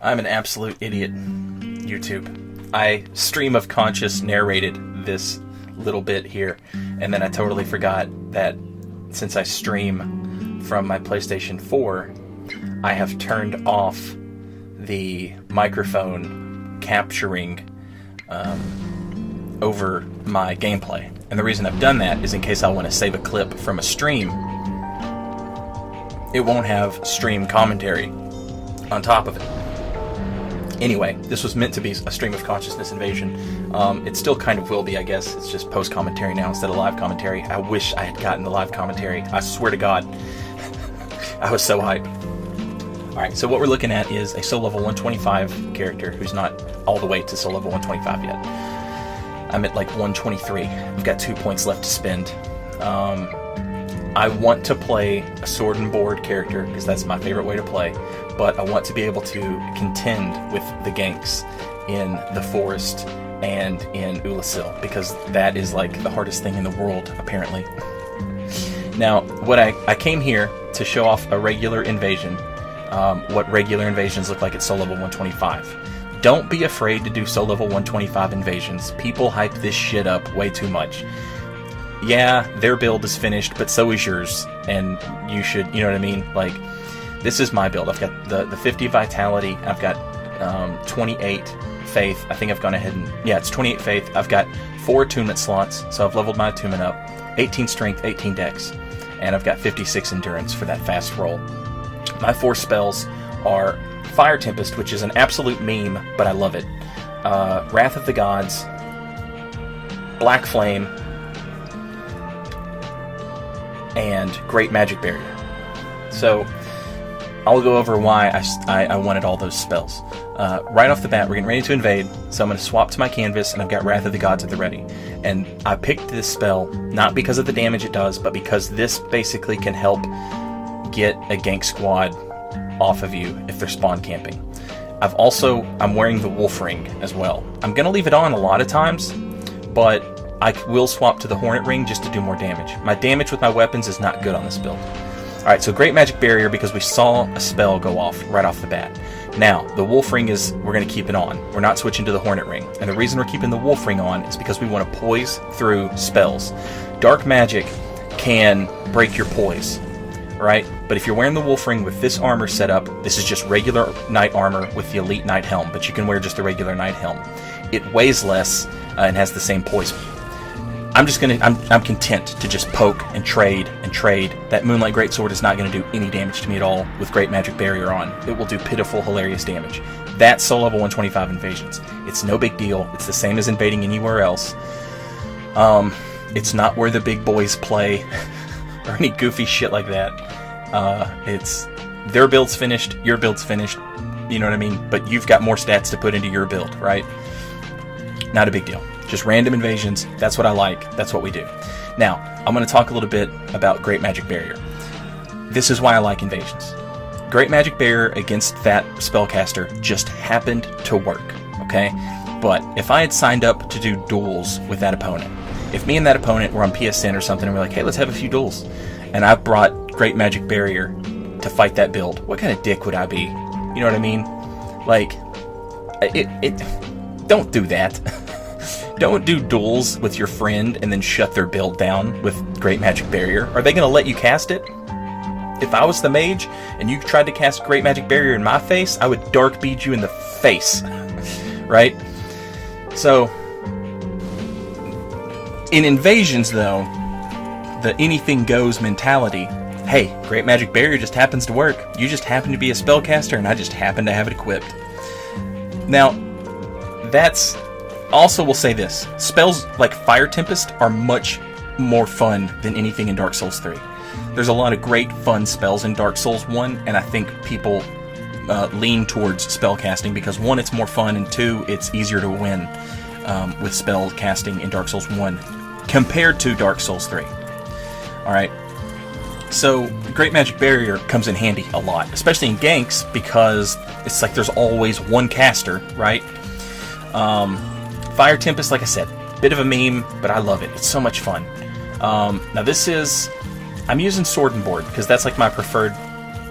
I'm an absolute idiot, YouTube. I stream of conscious narrated this little bit here, and then I totally forgot that since I stream from my PlayStation 4, I have turned off the microphone capturing over my gameplay. And the reason I've done that is in case I want to save a clip from a stream, it won't have stream commentary on top of it. Anyway, this was meant to be a stream of consciousness invasion. It still kind of will be, I guess. It's just post-commentary now instead of live commentary. I wish I had gotten the live commentary. I swear to God. I was so hyped. Alright, so what we're looking at is a soul level 125 character who's not all the way to soul level 125 yet. I'm at like 123. I've got 2 points left to spend. I want to play a sword and board character because that's my favorite way to play, but I want to be able to contend with the ganks in the forest and in Ulasil because that is like the hardest thing in the world, apparently. Now, I came here to show off a regular invasion, what regular invasions look like at soul level 125. Don't be afraid to do soul level 125 invasions. People hype this shit up way too much. Yeah, their build is finished, but so is yours, and you should, you know what I mean? Like, this is my build. I've got the 50 vitality, I've got 28 faith. I think I've gone ahead and, yeah, it's 28 faith. I've got 4 attunement slots, so I've leveled my attunement up. 18 strength, 18 dex, and I've got 56 endurance for that fast roll. My 4 spells are Fire Tempest, which is an absolute meme, but I love it. Wrath of the Gods, Black Flame, and Great Magic Barrier. So I'll go over why I wanted all those spells. Right off the bat, we're getting ready to invade, so I'm going to swap to my canvas, and I've got Wrath of the Gods at the ready. And I picked this spell not because of the damage it does, but because this basically can help get a gank squad off of you if they're spawn camping. I'm wearing the Wolf Ring as well. I'm going to leave it on a lot of times, but I will swap to the Hornet Ring just to do more damage. My damage with my weapons is not good on this build. Alright, so Great Magic Barrier because we saw a spell go off right off the bat. Now, the Wolf Ring we're going to keep it on. We're not switching to the Hornet Ring. And the reason we're keeping the Wolf Ring on is because we want to poise through spells. Dark magic can break your poise, right? But if you're wearing the Wolf Ring with this armor setup, this is just regular knight armor with the Elite Knight Helm, but you can wear just the regular Knight Helm. It weighs less and has the same poise. I'm content to just poke and trade and trade. That Moonlight Greatsword is not going to do any damage to me at all with Great Magic Barrier on. It will do pitiful, hilarious damage. That's soul level 125 invasions. It's no big deal. It's the same as invading anywhere else. It's not where the big boys play or any goofy shit like that. It's their build's finished, your build's finished. You know what I mean? But you've got more stats to put into your build, right? Not a big deal. Just random invasions. That's what I like. That's what we do. Now, I'm going to talk a little bit about Great Magic Barrier. This is why I like invasions. Great Magic Barrier against that spellcaster just happened to work, okay? But if I had signed up to do duels with that opponent, if me and that opponent were on PSN or something and we're like, hey, let's have a few duels, and I brought Great Magic Barrier to fight that build, what kind of dick would I be? You know what I mean? Like, don't do that. Don't do duels with your friend and then shut their build down with Great Magic Barrier. Are they going to let you cast it? If I was the mage and you tried to cast Great Magic Barrier in my face, I would dark bead you in the face. Right? So, in invasions though, the anything goes mentality, hey, Great Magic Barrier just happens to work. You just happen to be a spellcaster and I just happen to have it equipped. Now, that's... Also, we'll say this. Spells like Fire Tempest are much more fun than anything in Dark Souls 3. There's a lot of great fun spells in Dark Souls 1, and I think people lean towards spell casting because 1, it's more fun, and 2, it's easier to win with spell casting in Dark Souls 1 compared to Dark Souls 3. Alright, so Great Magic Barrier comes in handy a lot, especially in ganks because it's like there's always one caster, right? Fire Tempest, like I said, bit of a meme, but I love it. It's so much fun. Now I'm using Sword and Board because that's like my preferred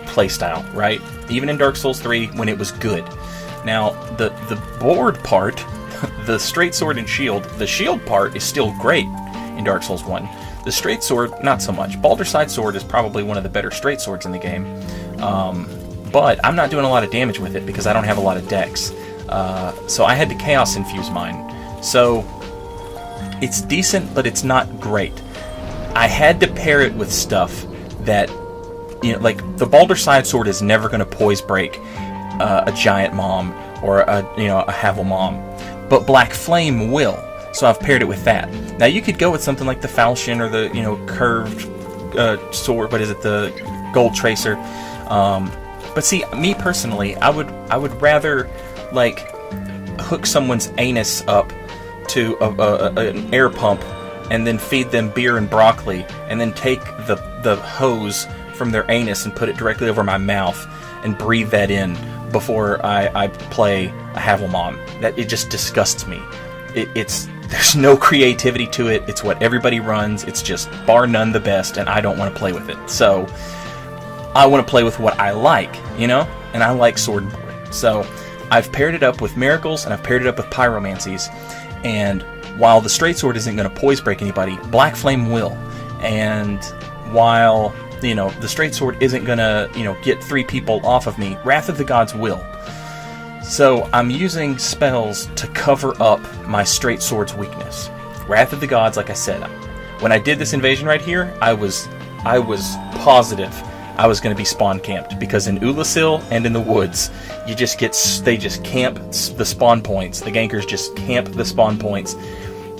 playstyle, right? even in Dark Souls 3 when it was good. Now, the board part, the straight sword and shield, the shield part is still great in Dark Souls 1. The straight sword, not so much. Baldur's Side Sword is probably one of the better straight swords in the game. But I'm not doing a lot of damage with it because I don't have a lot of dex. So I had to Chaos Infuse mine. So it's decent, but it's not great. I had to pair it with stuff that, like the Baldur's Side Sword is never going to poise break a Giant Mom or a Havel Mom, but Black Flame will. So I've paired it with that. Now you could go with something like the Falchion or the curved sword. What is it? The Gold Tracer. But see, me personally, I would rather like hook someone's anus up to an air pump and then feed them beer and broccoli, and then take the hose from their anus and put it directly over my mouth and breathe that in before I play a Havelmon. That it just disgusts me. There's no creativity to it. It's what everybody runs. It's just bar none the best, and I don't want to play with it. So I want to play with what I like, and I like sword and board. So I've paired it up with miracles, and I've paired it up with pyromancies, and while the straight sword isn't going to poise break anybody, Black Flame will. And while, the straight sword isn't going to, get 3 people off of me, Wrath of the Gods will. So I'm using spells to cover up my straight sword's weakness. Wrath of the Gods, like I said, when I did this invasion right here, I was positive I was going to be spawn camped, because in Ulasil and in the woods, they just camp the spawn points. The gankers just camp the spawn points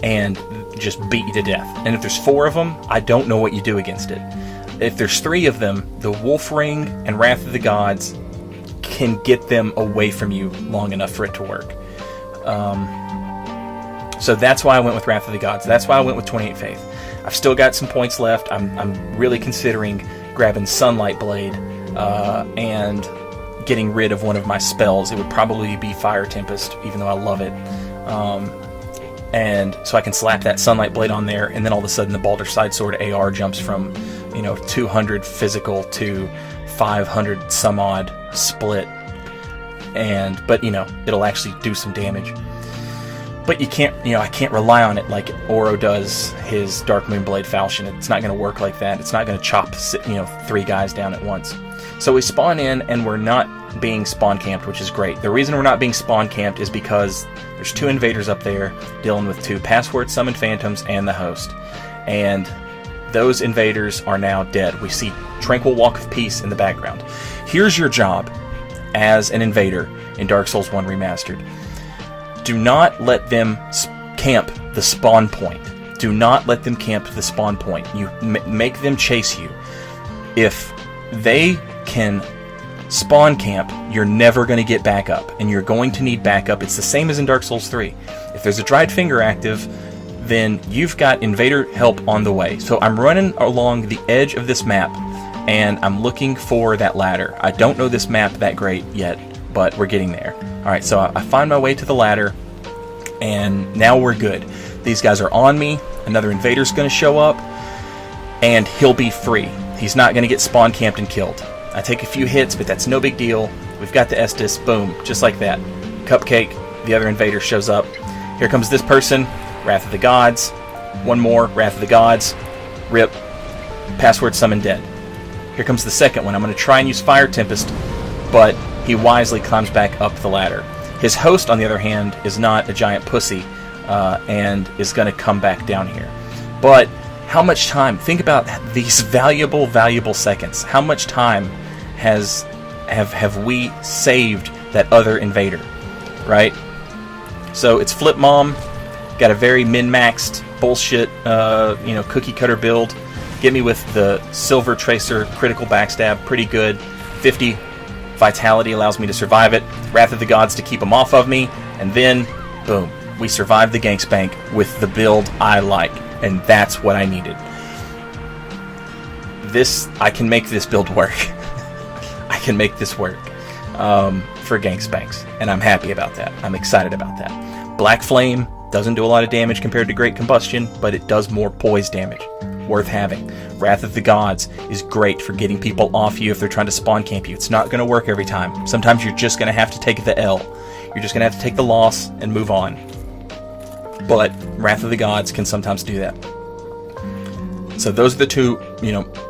and just beat you to death. And if there's 4 of them, I don't know what you do against it. If there's 3 of them, the Wolf Ring and Wrath of the Gods can get them away from you long enough for it to work. So that's why I went with Wrath of the Gods. That's why I went with 28 Faith. I've still got some points left. I'm really considering grabbing Sunlight Blade and getting rid of one of my spells. It would probably be Fire Tempest, even though I love it. And so I can slap that Sunlight Blade on there, and then all of a sudden the Baldur's Side Sword AR jumps from 200 physical to 500 some odd split. But it'll actually do some damage. But you can't, I can't rely on it like Oro does his Dark Moonblade Falchion. It's not going to work like that. It's not going to chop, 3 guys down at once. So we spawn in, and we're not being spawn camped, which is great. The reason we're not being spawn camped is because there's 2 invaders up there dealing with 2 password summoned phantoms and the host. And those invaders are now dead. We see Tranquil Walk of Peace in the background. Here's your job as an invader in Dark Souls 1 Remastered. Do not let them camp the spawn point. Do not let them camp the spawn point. You make them chase you. If they can spawn camp, you're never going to get back up, and you're going to need backup. It's the same as in Dark Souls 3. If there's a Dried Finger active, then you've got invader help on the way. So I'm running along the edge of this map, and I'm looking for that ladder. I don't know this map that great yet, but we're getting there. Alright, so I find my way to the ladder, and now we're good. These guys are on me, another invader's going to show up, and he'll be free. He's not going to get spawn camped and killed. I take a few hits, but that's no big deal. We've got the Estus, boom, just like that. Cupcake, the other invader shows up. Here comes this person, Wrath of the Gods. One more, Wrath of the Gods. Rip. Password summon dead. Here comes the second one. I'm going to try and use Fire Tempest, but he wisely climbs back up the ladder. His host, on the other hand, is not a giant pussy, and is going to come back down here. But how much time? Think about these valuable seconds. How much time have we saved that other invader, right? So it's Flip Mom, got a very min-maxed bullshit, cookie cutter build. Get me with the Silver Tracer critical backstab, pretty good. 50 vitality allows me to survive it. Wrath of the Gods to keep them off of me, and then boom, we survive the Gankspank with the build I like, and that's what I needed. I can make this build work. I can make this work for Gankspanks, and I'm happy about that. I'm excited about that. Black Flame doesn't do a lot of damage compared to Great Combustion, but it does more poise damage. worth having. Wrath of the Gods is great for getting people off you if they're trying to spawn camp you. It's not going to work every time. Sometimes you're just going to have to take the L. You're just going to have to take the loss and move on. But Wrath of the Gods can sometimes do that. So those are the two,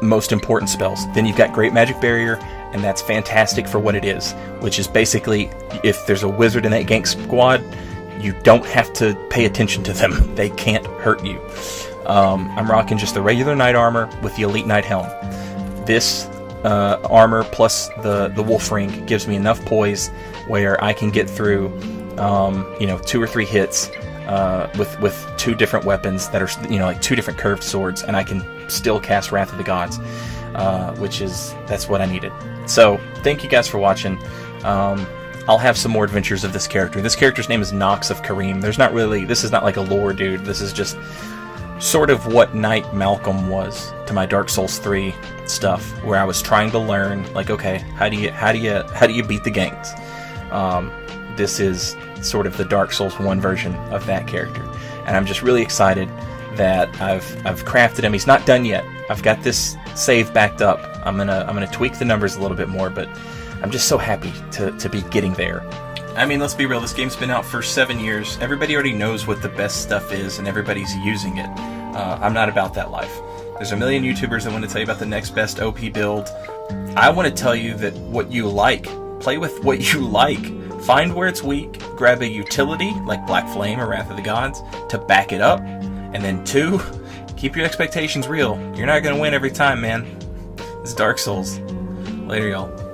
most important spells. Then you've got Great Magic Barrier, and that's fantastic for what it is, which is basically, if there's a wizard in that gank squad, you don't have to pay attention to them. They can't hurt you. I'm rocking just the regular knight armor with the elite knight helm. This armor plus the wolf ring gives me enough poise where I can get through 2 or 3 hits with 2 different weapons that are like 2 different curved swords, and I can still cast Wrath of the Gods, that's what I needed. So thank you guys for watching. I'll have some more adventures of this character. This character's name is Nox of Kareem. This is not like a lore dude. This is just sort of what Knight Malcolm was to my Dark Souls 3 stuff, where I was trying to learn, like, okay, how do you beat the ganks? This is sort of the Dark Souls 1 version of that character, and I'm just really excited that I've crafted him. He's not done yet. I've got this save backed up. I'm gonna tweak the numbers a little bit more, but I'm just so happy to be getting there. I mean, let's be real, this game's been out for 7 years. Everybody already knows what the best stuff is, and everybody's using it. I'm not about that life. There's a million YouTubers that want to tell you about the next best OP build. I want to tell you that what you like, play with what you like. Find where it's weak, grab a utility, like Black Flame or Wrath of the Gods, to back it up, and then 2, keep your expectations real. You're not going to win every time, man. It's Dark Souls. Later, y'all.